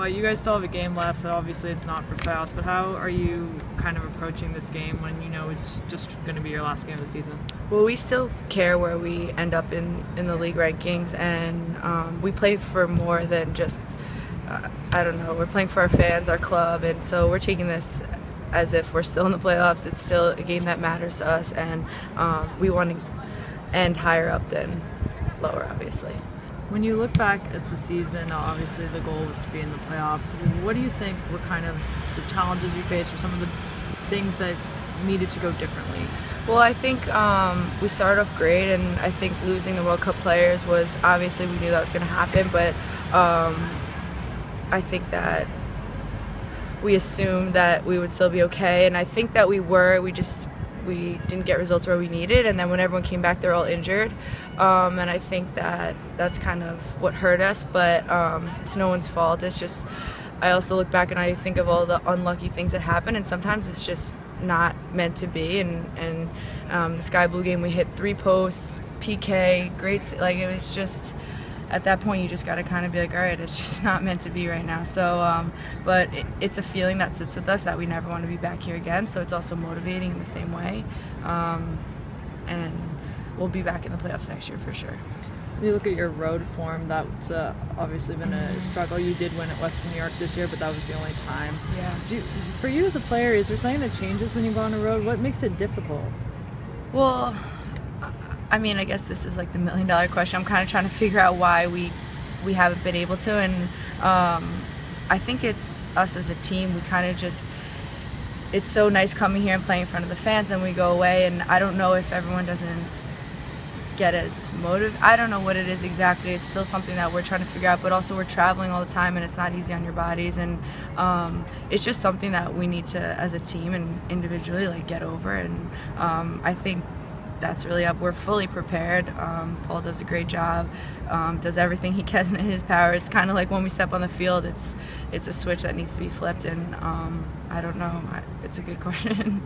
You guys still have a game left. Obviously, it's not for playoffs, but how are you kind of approaching this game when you know it's just going to be your last game of the season? Well, we still care where we end up in the league rankings, and we play for more than just, I don't know, we're playing for our fans, our club, and so we're taking this as if we're still in the playoffs. It's still a game that matters to us, and we want to end higher up than lower, obviously. When you look back at the season, obviously the goal was to be in the playoffs. What do you think were kind of the challenges you faced, or some of the things that needed to go differently? Well, I think we started off great, and I think losing the World Cup players was, obviously we knew that was going to happen, but I think that we assumed that we would still be okay, and I think that we were. We didn't get results where we needed, and then when everyone came back, they're all injured, and I think that that's kind of what hurt us, but it's no one's fault. It's just, I also look back and I think of all the unlucky things that happen, and sometimes it's just not meant to be, and the Sky Blue game, we hit 3 posts, PK, great, like it was just, at that point you just got to kind of be like, all right, it's just not meant to be right now. So but it's a feeling that sits with us that we never want to be back here again, so it's also motivating in the same way, and we'll be back in the playoffs next year for sure. You look at your road form, that's obviously been a struggle. You did win at Western New York this year, but that was the only time. Yeah. For you as a player, is there something that changes when you go on the road? What makes it difficult? Well, I mean, I guess this is like the million-dollar question. I'm kind of trying to figure out why we haven't been able to, and I think it's us as a team. We kind of just, it's so nice coming here and playing in front of the fans, and we go away, and I don't know if everyone doesn't get as motivated. I don't know what it is exactly. It's still something that we're trying to figure out, but also we're traveling all the time, and it's not easy on your bodies, and it's just something that we need to, as a team and individually, like get over, and I think that's really up. We're fully prepared. Paul does a great job, does everything he can in his power. It's kind of like when we step on the field, it's a switch that needs to be flipped, and I don't know. It's a good question.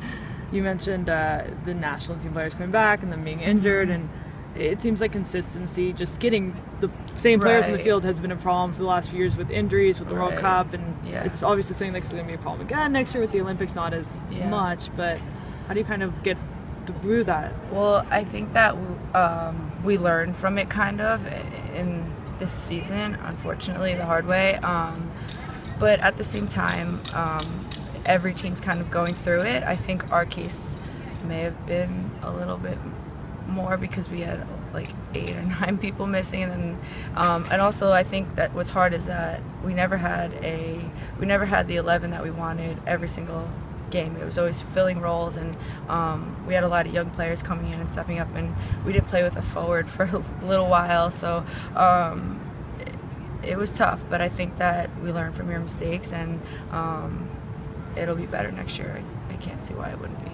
You mentioned the national team players coming back and them being injured, and it seems like consistency, just getting the same players in the field has been a problem for the last few years with injuries, with the World Cup, and it's obviously something that's going to be a problem again next year with the Olympics, not as much, but how do you kind of get through that? Well, I think that we learned from it kind of in this season, unfortunately, the hard way, but at the same time, every team's kind of going through it. I think our case may have been a little bit more because we had like 8 or 9 people missing, and also I think that what's hard is that we never had the 11 that we wanted every single game. It was always filling roles, and we had a lot of young players coming in and stepping up, and we didn't play with a forward for a little while, so it was tough, but I think that we learned from your mistakes, and it'll be better next year. I can't see why it wouldn't be.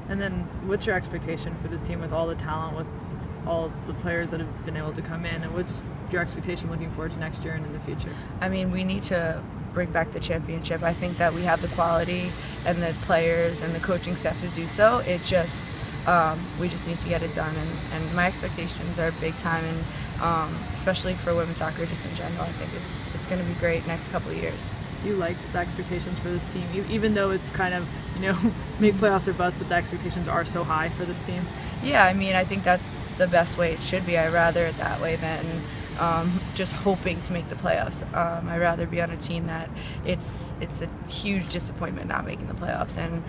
And then what's your expectation for this team with all the talent, with all the players that have been able to come in, and what's your expectation looking forward to next year and in the future? I mean, we need to bring back the championship. I think that we have the quality and the players and the coaching staff to do so. It just, we just need to get it done, and my expectations are big time, and especially for women's soccer just in general. I think it's going to be great next couple of years. You like the expectations for this team, even though it's kind of, make playoffs or bust, but the expectations are so high for this team? Yeah, I mean, I think that's the best way it should be. I'd rather it that way than just hoping to make the playoffs. I'd rather be on a team that it's a huge disappointment not making the playoffs, and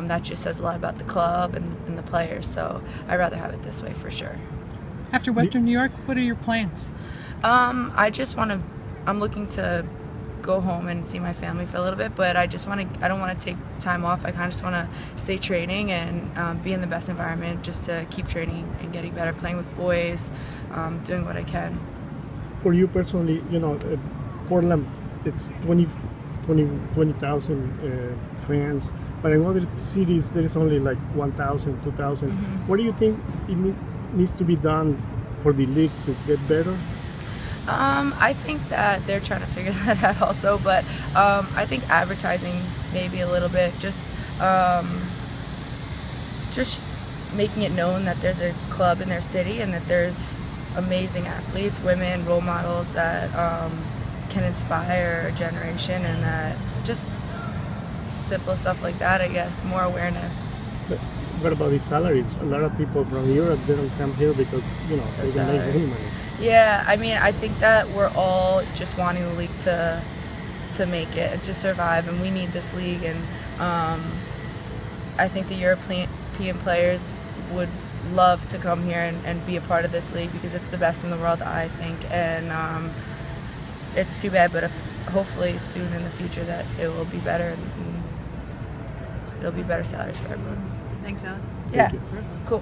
that just says a lot about the club and the players, so I'd rather have it this way for sure. After Western New York, what are your plans? I'm looking to go home and see my family for a little bit, but I don't want to take time off. I kind of just want to stay training and be in the best environment, just to keep training and getting better, playing with boys, doing what I can. For you personally, Portland, it's 20,000 fans, but in other cities there is only like 1,000, 2,000. What do you think it needs to be done for the league to get better? I think that they're trying to figure that out also, but I think advertising maybe a little bit, just making it known that there's a club in their city and that there's amazing athletes, women, role models that can inspire a generation, and that just simple stuff like that, I guess, more awareness. But what about the salaries? A lot of people from Europe, they don't come here because, you know, they don't make any money. Yeah, I mean, I think that we're all just wanting the league to make it and to survive, and we need this league, and I think the European players would love to come here and be a part of this league because it's the best in the world, I think, and it's too bad, but hopefully soon in the future that it will be better, and it'll be better salaries for everyone. Thanks, Allie. Yeah, cool.